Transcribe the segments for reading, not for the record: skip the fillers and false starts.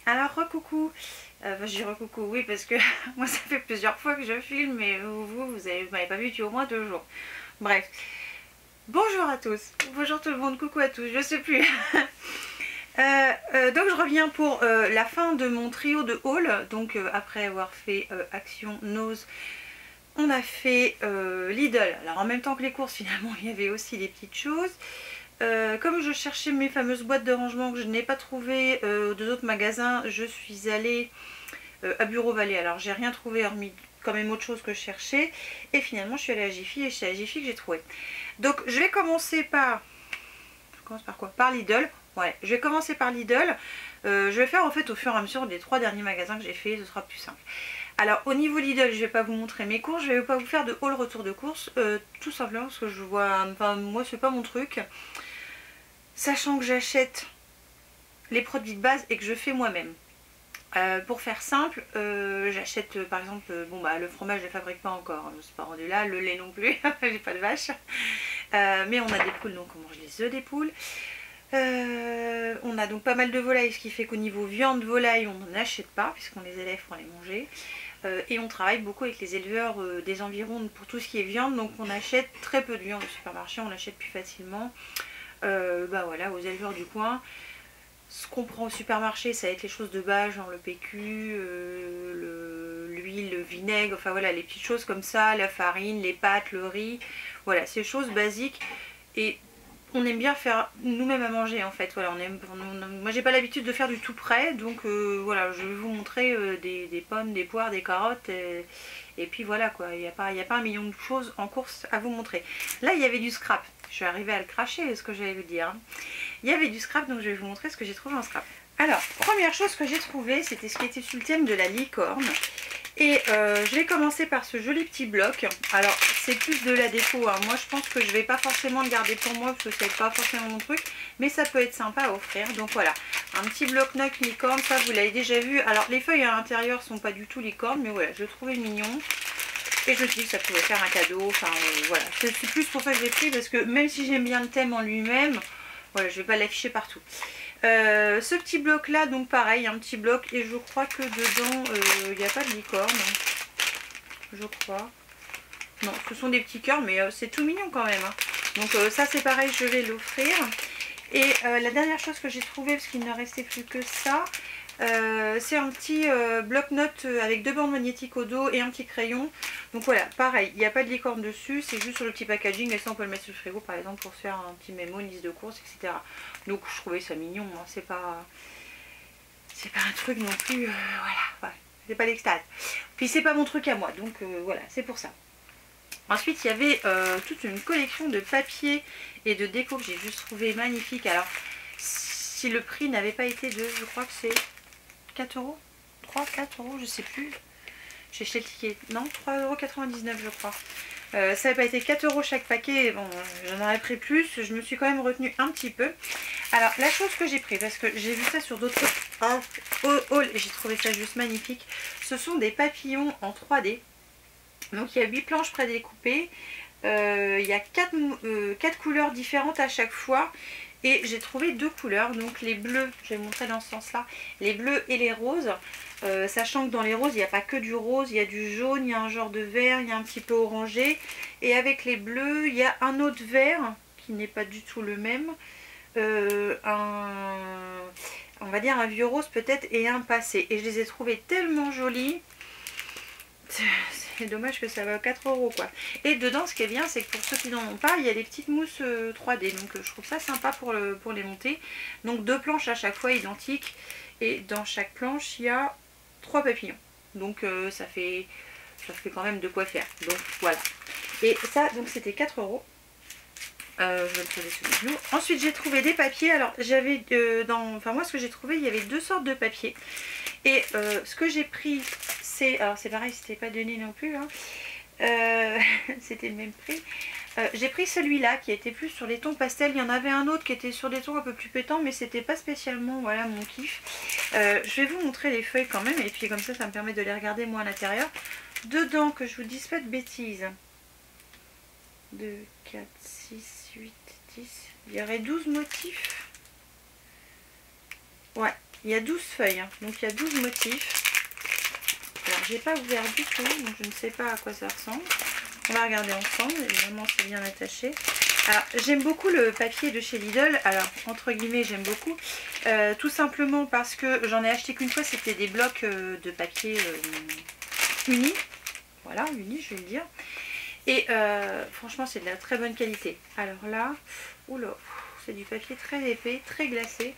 Alors recoucou, je dis recoucou oui parce que moi ça fait plusieurs fois que je filme mais vous m'avez pas vu depuis au moins 2 jours. Bref, bonjour à tous, bonjour tout le monde, coucou à tous, je sais plus. Donc je reviens pour la fin de mon trio de haul. Donc après avoir fait Action, Nose, on a fait Lidl. Alors en même temps que les courses finalement il y avait aussi des petites choses. Comme je cherchais mes fameuses boîtes de rangement que je n'ai pas trouvées aux deux autres magasins, je suis allée à Bureau Vallée. Alors j'ai rien trouvé hormis quand même autre chose que je cherchais. Et finalement je suis allée à Jiffy et c'est à Jiffy que j'ai trouvé. Donc je vais commencer par... Je commence par quoi? Par Lidl. Ouais, je vais commencer par Lidl. Je vais faire en fait au fur et à mesure des 3 derniers magasins que j'ai fait, ce sera plus simple. Alors au niveau Lidl, je vais pas vous montrer mes courses, je vais pas vous faire de haul retour de course, tout simplement parce que je vois, enfin moi c'est pas mon truc. Sachant que j'achète les produits de base et que je fais moi-même. Pour faire simple, j'achète par exemple, le fromage je ne le fabrique pas encore, je ne suis pas rendue là, le lait non plus, j'ai pas de vache. Mais on a des poules donc on mange les œufs des poules. On a donc pas mal de volailles, ce qui fait qu'au niveau viande volaille on n'en achète pas puisqu'on les élève pour les manger. Et on travaille beaucoup avec les éleveurs des environs pour tout ce qui est viande, donc on achète très peu de viande au supermarché, on l'achète plus facilement. Voilà, aux éleveurs du coin. Ce qu'on prend au supermarché, ça va être les choses de base, genre le PQ, l'huile, le vinaigre, enfin voilà, les petites choses comme ça, la farine, les pâtes, le riz, voilà, ces choses basiques. Et on aime bien faire nous-mêmes à manger en fait. Voilà, moi j'ai pas l'habitude de faire du tout prêt, donc voilà, je vais vous montrer des pommes, des poires, des carottes. Et puis voilà quoi, il n'y a pas un million de choses en course à vous montrer. Là il y avait du scrap, je suis arrivée à le cracher, ce que j'allais vous dire. Il y avait du scrap, donc je vais vous montrer ce que j'ai trouvé en scrap. Alors, première chose que j'ai trouvé, c'était ce qui était sous le thème de la licorne. Et je vais commencer par ce joli petit bloc. Alors, c'est plus de la déco, hein. Moi je pense que je vais pas forcément le garder pour moi, parce que c'est pas forcément mon truc. Mais ça peut être sympa à offrir, donc voilà. Un petit bloc-notes licorne, ça vous l'avez déjà vu. Alors, les feuilles à l'intérieur sont pas du tout licorne, mais voilà, je le trouvais mignon. Et je me suis dit que ça pouvait faire un cadeau, enfin voilà. C'est plus pour ça que j'ai pris, parce que même si j'aime bien le thème en lui-même, voilà, je vais pas l'afficher partout. Ce petit bloc là, donc pareil, un petit bloc, et je crois que dedans il n'y a pas de licorne, je crois. Non, ce sont des petits cœurs, mais c'est tout mignon quand même, hein. Donc ça c'est pareil, je vais l'offrir. Et la dernière chose que j'ai trouvé, parce qu'il ne restait plus que ça, c'est un petit bloc-notes avec 2 bandes magnétiques au dos et un petit crayon. Donc voilà, pareil, il n'y a pas de licorne dessus, c'est juste sur le petit packaging, et ça on peut le mettre sur le frigo par exemple pour se faire un petit mémo, une liste de courses, etc. Donc je trouvais ça mignon, hein. C'est pas un truc non plus, voilà, c'est pas l'extase. Puis c'est pas mon truc à moi, donc voilà, c'est pour ça. Ensuite, il y avait toute une collection de papiers et de déco que j'ai juste trouvé magnifique. Alors, si le prix n'avait pas été de, je crois que c'est 4 euros, 3, 4 euros, je sais plus. J'ai acheté le ticket, non, 3,99 € je crois. Ça n'avait pas été 4 euros chaque paquet, bon, j'en aurais pris plus, je me suis quand même retenue un petit peu. Alors, la chose que j'ai pris, parce que j'ai vu ça sur d'autres hauls et j'ai trouvé ça juste magnifique, ce sont des papillons en 3D. Donc il y a 8 planches prédécoupées, il y a 4 couleurs différentes à chaque fois. Et j'ai trouvé 2 couleurs, donc les bleus, je vais vous montrer dans ce sens-là, les bleus et les roses. Sachant que dans les roses, il n'y a pas que du rose, il y a du jaune, il y a un genre de vert, il y a un petit peu orangé. Et avec les bleus, il y a un autre vert qui n'est pas du tout le même. On va dire un vieux rose peut-être et un passé. Et je les ai trouvés tellement jolis. C'est dommage que ça va à 4 euros quoi. Et dedans ce qui est bien c'est que pour ceux qui n'en ont pas, il y a des petites mousses 3D. Donc je trouve ça sympa pour les monter. Donc 2 planches à chaque fois identiques. Et dans chaque planche il y a 3 papillons. Donc ça fait quand même de quoi faire. Donc voilà. Et ça donc c'était 4 euros. Je vais le poser sous les genoux. Ensuite j'ai trouvé des papiers. Alors j'avais moi ce que j'ai trouvé, il y avait 2 sortes de papiers. Et ce que j'ai pris, alors c'est pareil, c'était pas donné non plus, hein. C'était le même prix. J'ai pris celui-là qui était plus sur les tons pastels. Il y en avait un autre qui était sur des tons un peu plus pétants, mais c'était pas spécialement voilà, mon kiff. Je vais vous montrer les feuilles quand même, et puis comme ça, ça me permet de les regarder moi à l'intérieur. Dedans, que je vous dise pas de bêtises. 2, 4, 6, 8, 10. Il y aurait 12 motifs. Ouais, Il y a 12 feuilles, hein, donc il y a 12 motifs. Alors j'ai pas ouvert du tout, donc je ne sais pas à quoi ça ressemble. On va regarder ensemble, évidemment c'est bien attaché. Alors j'aime beaucoup le papier de chez Lidl, alors entre guillemets j'aime beaucoup, tout simplement parce que j'en ai acheté qu'une fois, c'était des blocs de papier unis, voilà, unis je vais le dire. Et franchement c'est de la très bonne qualité. Alors là, oula, c'est du papier très épais, très glacé,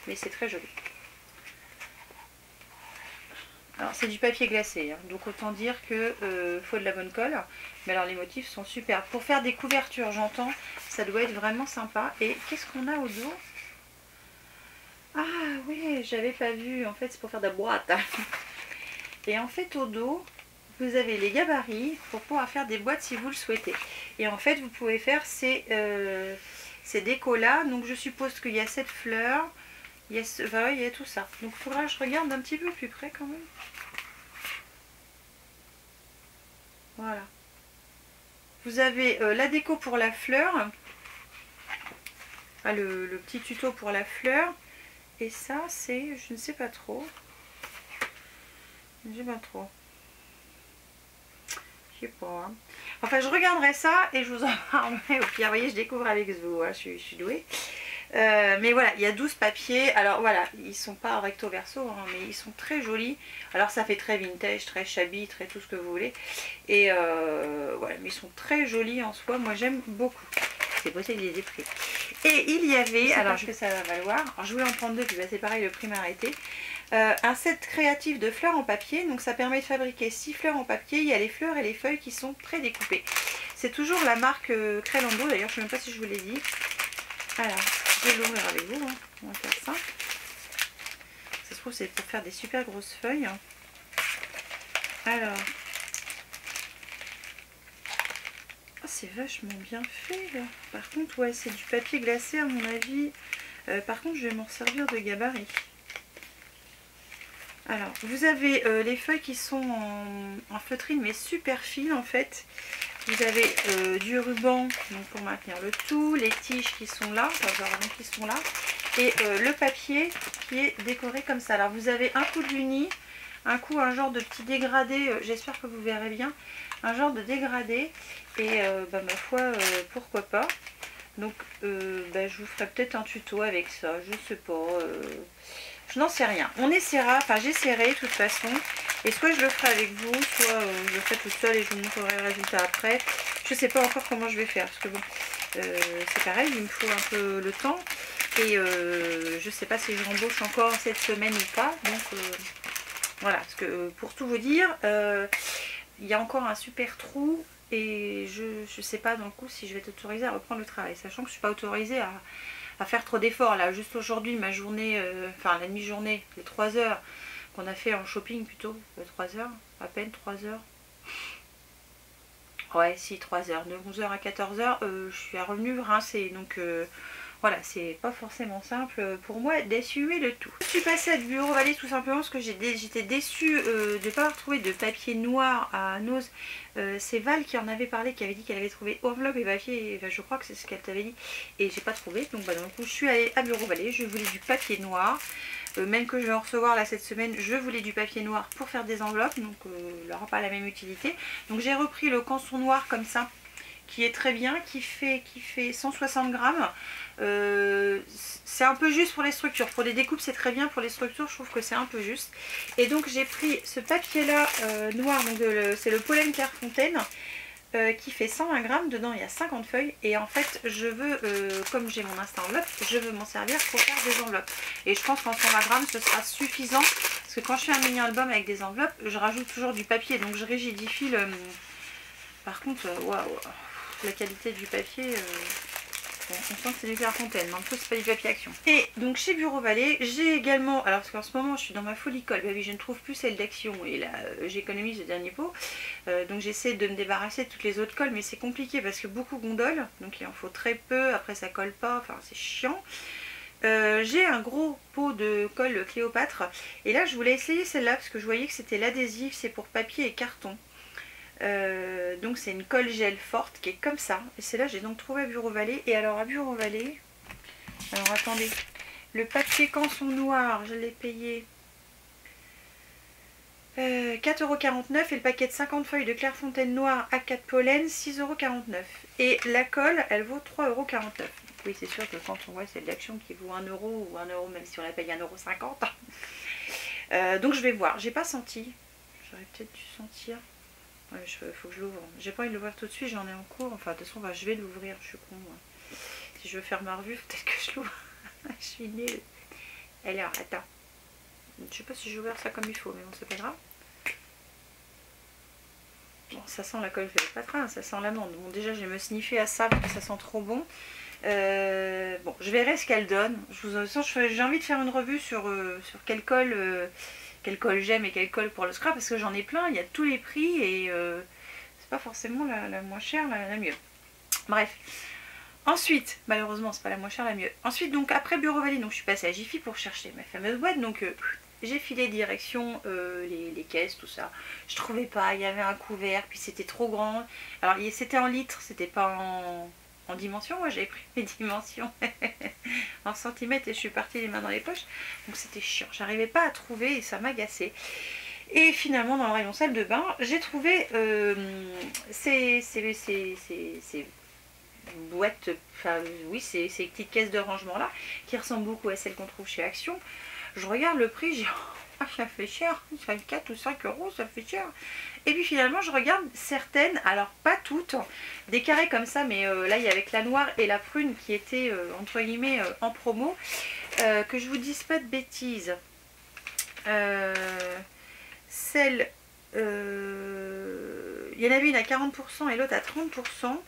mais c'est très joli. Alors c'est du papier glacé, hein, donc autant dire que faut de la bonne colle. Mais alors les motifs sont super. Pour faire des couvertures, j'entends, ça doit être vraiment sympa. Et qu'est-ce qu'on a au dos? Ah oui, j'avais pas vu, en fait c'est pour faire de la boîte. Et en fait au dos, vous avez les gabarits pour pouvoir faire des boîtes si vous le souhaitez. Et en fait vous pouvez faire ces décos là. Donc je suppose qu'il y a cette fleur. Il y a tout ça. Donc il faudra que je regarde un petit peu plus près quand même. Voilà. Vous avez la déco pour la fleur. Enfin, le petit tuto pour la fleur. Et ça c'est, je ne sais pas trop. Je sais pas trop. Je sais pas. Hein. Enfin je regarderai ça et je vous en parlerai. Au pire, vous voyez, je découvre avec vous. Hein. Je suis douée. Mais voilà, il y a 12 papiers. Alors voilà, ils sont pas recto verso, hein, mais ils sont très jolis. Alors ça fait très vintage, très shabby, très tout ce que vous voulez. Et voilà, mais ils sont très jolis en soi. Moi j'aime beaucoup. C'est possible qu'ils les aient pris. Et il y avait, alors je sais que ça va valoir. Alors je voulais en prendre deux, puis bah, c'est pareil, le prix m'a arrêté. Un set créatif de fleurs en papier. Donc ça permet de fabriquer 6 fleurs en papier. Il y a les fleurs et les feuilles qui sont prédécoupées. C'est toujours la marque Crelando. D'ailleurs je ne sais même pas si je vous l'ai dit. Alors. Je vais l'ouvrir avec vous, hein. On va faire ça. Ça se trouve c'est pour faire des super grosses feuilles. Alors, oh, c'est vachement bien fait là. Par contre, ouais, c'est du papier glacé à mon avis. Par contre, je vais m'en servir de gabarit. Alors, vous avez les feuilles qui sont en feutrine mais super fines en fait. Vous avez du ruban donc pour maintenir le tout, les tiges qui sont là, enfin, qui sont là, et le papier qui est décoré comme ça. Alors vous avez un coup d'uni, un genre de petit dégradé, j'espère que vous verrez bien, un genre de dégradé, et bah, ma foi, pourquoi pas. Donc bah, je vous ferai peut-être un tuto avec ça, je sais pas, je n'en sais rien. On essaiera, enfin j'essaierai de toute façon. Et soit je le ferai avec vous, soit je le ferai toute seule et je vous montrerai le résultat après. Je ne sais pas encore comment je vais faire. Parce que bon, c'est pareil, il me faut un peu le temps. Et je ne sais pas si je rembauche encore cette semaine ou pas. Donc voilà, parce que pour tout vous dire, il y a encore un super trou. Et je ne sais pas dans le coup si je vais être autorisée à reprendre le travail. Sachant que je ne suis pas autorisée à faire trop d'efforts. Là, juste aujourd'hui, ma journée, enfin la demi-journée, les 3 heures qu'on a fait en shopping plutôt, 3 heures, à peine 3 heures. Ouais, si, 3 heures, de 11 h à 14 h, je suis revenu rincée, donc voilà, c'est pas forcément simple pour moi d'assumer le tout. Je suis passée à du Bureau Vallée tout simplement parce que j'étais déçue de ne pas avoir trouvé de papier noir à Nose. C'est Val qui en avait parlé, qui avait dit qu'elle avait trouvé enveloppe et papier, et, je crois que c'est ce qu'elle t'avait dit, et j'ai pas trouvé, donc bah, du coup je suis allée à Bureau Vallée, je voulais du papier noir. Même que je vais en recevoir là cette semaine, je voulais du papier noir pour faire des enveloppes, donc il n'aura pas la même utilité. Donc j'ai repris le canson noir comme ça, qui est très bien, qui fait 160 grammes. C'est un peu juste pour les structures. Pour les découpes c'est très bien, pour les structures je trouve que c'est un peu juste. Et donc j'ai pris ce papier là noir, donc c'est le pollen Clairefontaine. Qui fait 120 grammes, dedans il y a 50 feuilles et en fait je veux, comme j'ai mon instant enveloppe, je veux m'en servir pour faire des enveloppes et je pense qu'en 120 grammes ce sera suffisant parce que quand je fais un mini album avec des enveloppes je rajoute toujours du papier donc je rigidifie le... Par contre, waouh, la qualité du papier... Bon, on sent que c'est du Clairefontaine, mais en plus c'est pas du papier action. Et donc chez Bureau Vallée, j'ai également, alors parce qu'en ce moment je suis dans ma folie colle, bah oui, je ne trouve plus celle d'action et là j'économise le dernier pot. Donc j'essaie de me débarrasser de toutes les autres colles, mais c'est compliqué parce que beaucoup gondolent, donc il en faut très peu, après ça colle pas, enfin c'est chiant. J'ai un gros pot de colle Cléopâtre et là je voulais essayer celle-là parce que je voyais que c'était l'adhésif, c'est pour papier et carton. Donc c'est une colle gel forte qui est comme ça et c'est là j'ai donc trouvé à Bureau Vallée. Et alors à Bureau Vallée, alors attendez, Le papier canson noir, je l'ai payé 4,49 € et le paquet de 50 feuilles de Clairefontaine noire à 4 pollen 6,49 €. Et la colle, elle vaut 3,49 €. Oui, c'est sûr que quand on voit celle d'action qui vaut 1 € ou 1 € même si on la paye 1,50 €. Donc je vais voir, j'ai pas senti. J'aurais peut-être dû sentir. Ouais, faut que je l'ouvre. J'ai pas envie de l'ouvrir tout de suite, j'en ai en cours. Enfin, de toute façon, je vais l'ouvrir, je suis con. Si je veux faire ma revue, peut-être que je l'ouvre. Je suis nulle. Alors, attends. Je sais pas si je vais ouvrir ça comme il faut, mais bon, c'est pas grave. Bon, ça sent la colle fait le patrin, ça sent l'amande. Bon, déjà, je vais me sniffer à ça parce que ça sent trop bon. Bon, je verrai ce qu'elle donne. J'ai envie de faire une revue sur quelle colle j'aime et quelle colle pour le scrap parce que j'en ai plein, il y a tous les prix et c'est pas forcément la moins chère, la mieux. Bref. Ensuite, malheureusement, c'est pas la moins chère, la mieux. Ensuite, donc après Bureau Valide, donc je suis passée à Jiffy pour chercher ma fameuse boîte. Donc j'ai filé direction les caisses, tout ça. Je trouvais pas, il y avait un couvert, puis c'était trop grand. Alors c'était en litres, c'était pas en dimensions. Moi j'avais pris mes dimensions en centimètres et je suis partie les mains dans les poches. Donc c'était chiant, j'arrivais pas à trouver et ça m'agaçait. Et finalement, dans le rayon salle de bain, j'ai trouvé ces boîtes, enfin oui, ces petites caisses de rangement là qui ressemblent beaucoup à celles qu'on trouve chez Action. Je regarde le prix, j'ai ah, ça fait cher, ça fait 4 ou 5 €, ça fait cher. Et puis finalement je regarde certaines, alors pas toutes, des carrés comme ça, mais là il y avait la noire et la prune qui étaient entre guillemets en promo. Que je vous dise pas de bêtises, celle il y en avait une à 40% et l'autre à 30%.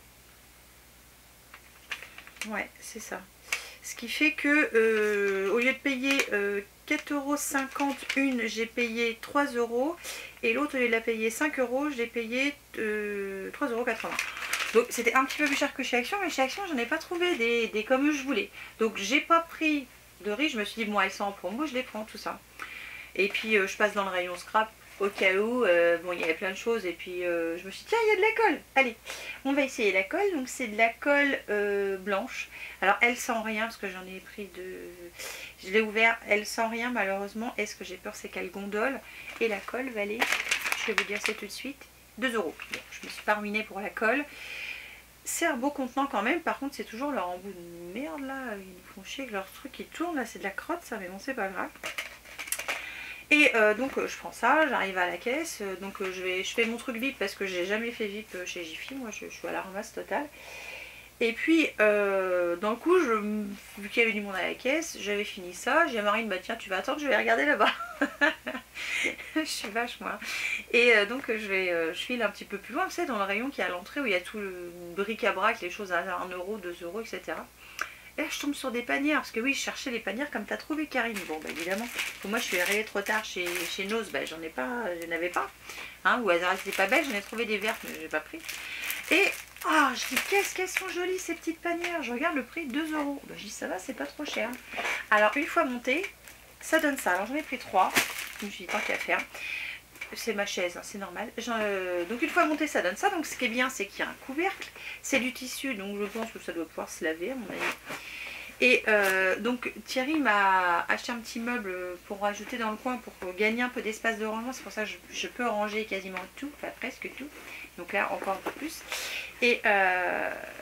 Ouais, c'est ça. Ce qui fait que au lieu de payer 4,50 € une, j'ai payé 3 € et l'autre au lieu de la payer 5 €, je l'ai payé 3,80 €. Donc c'était un petit peu plus cher que chez Action, mais chez Action j'en ai pas trouvé des comme je voulais. Donc j'ai pas pris de riz, je me suis dit bon elles sont en promo, je les prends tout ça. Et puis je passe dans le rayon scrap au cas où, bon il y avait plein de choses et puis je me suis dit tiens il y a de la colle, allez on va essayer la colle. Donc c'est de la colle blanche, alors elle sent rien parce que j'en ai pris je l'ai ouvert, elle sent rien malheureusement, et ce que j'ai peur c'est qu'elle gondole et la colle valait, je vais vous dire ça tout de suite, 2 €. Bon, je me suis pas ruinée pour la colle, c'est un beau contenant quand même, par contre c'est toujours leur embout de merde là, ils nous font chier avec leur truc qui tourne là, c'est de la crotte ça, mais bon c'est pas grave. Et donc je prends ça, j'arrive à la caisse, donc je fais mon truc VIP parce que j'ai jamais fait VIP chez Jiffy, moi je suis à la ramasse totale. Et puis d'un coup, vu qu'il y avait du monde à la caisse, j'avais fini ça, j'ai dit à Marine, bah tiens tu vas attendre, je vais regarder là-bas. Je suis vache moi. Et donc je file un petit peu plus loin, vous savez, dans le rayon qui est à l'entrée où il y a tout le bric-à-brac, les choses à 1 €, 2 €, etc. Et là je tombe sur des panières, parce que oui je cherchais les panières comme t'as trouvé Karine. Bon bah évidemment, moi je suis arrivée trop tard chez Nose, bah j'en avais pas. Hein, ou elles n'étaient pas belles, j'en ai trouvé des vertes mais j'ai pas pris. Et oh, je dis qu'est-ce qu'elles sont jolies ces petites panières. Je regarde le prix, 2 €. Bah, je dis ça va, c'est pas trop cher. Alors une fois montée, ça donne ça. Alors j'en ai pris 3, je me suis dit tant qu'à faire. C'est ma chaise, hein, c'est normal. Donc une fois monté ça donne ça. Donc ce qui est bien c'est qu'il y a un couvercle. C'est du tissu donc je pense que ça doit pouvoir se laver à mon avis. Et donc Thierry m'a acheté un petit meuble pour rajouter dans le coin pour gagner un peu d'espace de rangement. C'est pour ça que je peux ranger quasiment tout, enfin presque tout. Donc là encore un peu plus. Et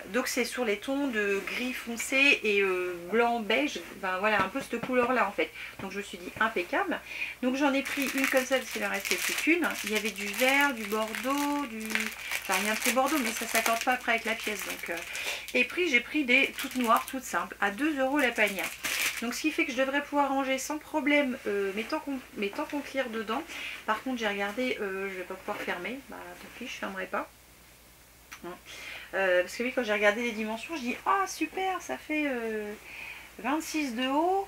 donc c'est sur les tons de gris foncé et blanc beige, ben voilà un peu cette couleur là en fait. Donc je me suis dit impeccable. Donc j'en ai pris une comme ça parce qu'il en restait plus qu'une. Il y avait du vert, du bordeaux, enfin il y a un petit bordeaux mais ça s'accorde pas après avec la pièce. Donc et j'ai pris des toutes noires, toutes simples, à 2 € la panière. Donc ce qui fait que je devrais pouvoir ranger sans problème mes tampons clear dedans. Par contre j'ai regardé, je vais pas pouvoir fermer, bah tant pis je fermerai pas. Parce que oui quand j'ai regardé les dimensions je dis ah super ça fait 26 de haut,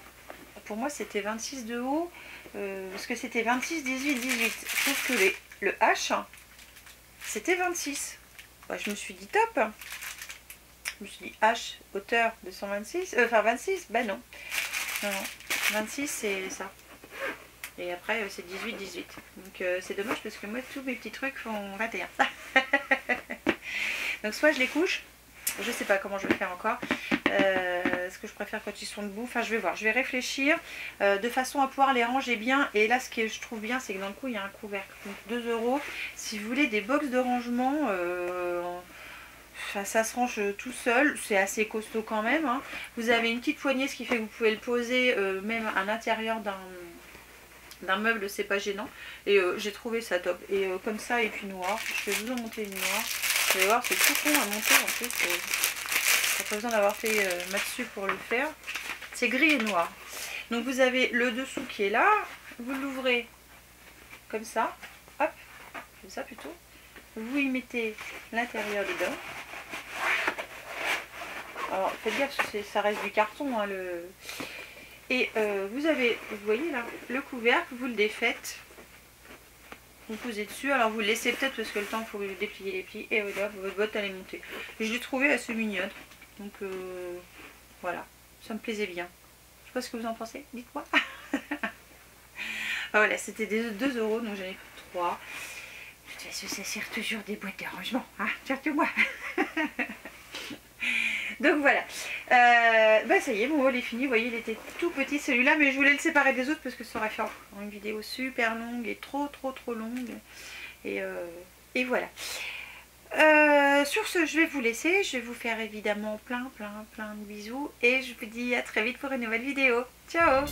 pour moi c'était 26 de haut parce que c'était 26, 18, 18, sauf que le H c'était 26. Bah, je me suis dit top, je me suis dit H hauteur de 126, enfin 26, bah non, non, 26 c'est ça. Et après c'est 18, 18. Donc c'est dommage parce que moi tous mes petits trucs font 21. Donc soit je les couche, je sais pas comment je vais faire encore. Est-ce que je préfère quand ils sont debout? Enfin, je vais voir, je vais réfléchir de façon à pouvoir les ranger bien. Et là, ce que je trouve bien, c'est que dans le coup, il y a un couvercle. Donc 2 €. Si vous voulez des box de rangement, enfin, ça se range tout seul. C'est assez costaud quand même, hein. Vous avez une petite poignée, ce qui fait que vous pouvez le poser même à l'intérieur d'un meuble, c'est pas gênant. Et j'ai trouvé ça top. Et comme ça, et puis noir. Je vais vous en monter une noire. Vous allez voir, c'est tout con à monter en plus. Pas besoin d'avoir fait Matsu pour le faire. C'est gris et noir. Donc vous avez le dessous qui est là. Vous l'ouvrez comme ça. Hop, comme ça plutôt. Vous y mettez l'intérieur dedans. Alors faites gaffe parce que ça reste du carton, hein, Et vous avez, vous voyez là, le couvercle, vous le défaites. Vous posez dessus, alors vous le laissez peut-être parce que le temps il faut déplier les plis. Et voilà, votre boîte elle est montée. Et je l'ai trouvée assez mignonne. Donc voilà, ça me plaisait bien. Je sais pas ce que vous en pensez, dites-moi. Voilà, c'était des 2 €, donc j'en ai pris 3. De toute façon, ça sert toujours des boîtes de rangement, hein, surtout moi. Donc voilà, bah ça y est, mon haul est fini. Vous voyez, il était tout petit celui-là, mais je voulais le séparer des autres parce que ça aurait fait une vidéo super longue et trop longue. Et voilà. Sur ce, je vais vous laisser. Je vais vous faire évidemment plein de bisous. Et je vous dis à très vite pour une nouvelle vidéo. Ciao!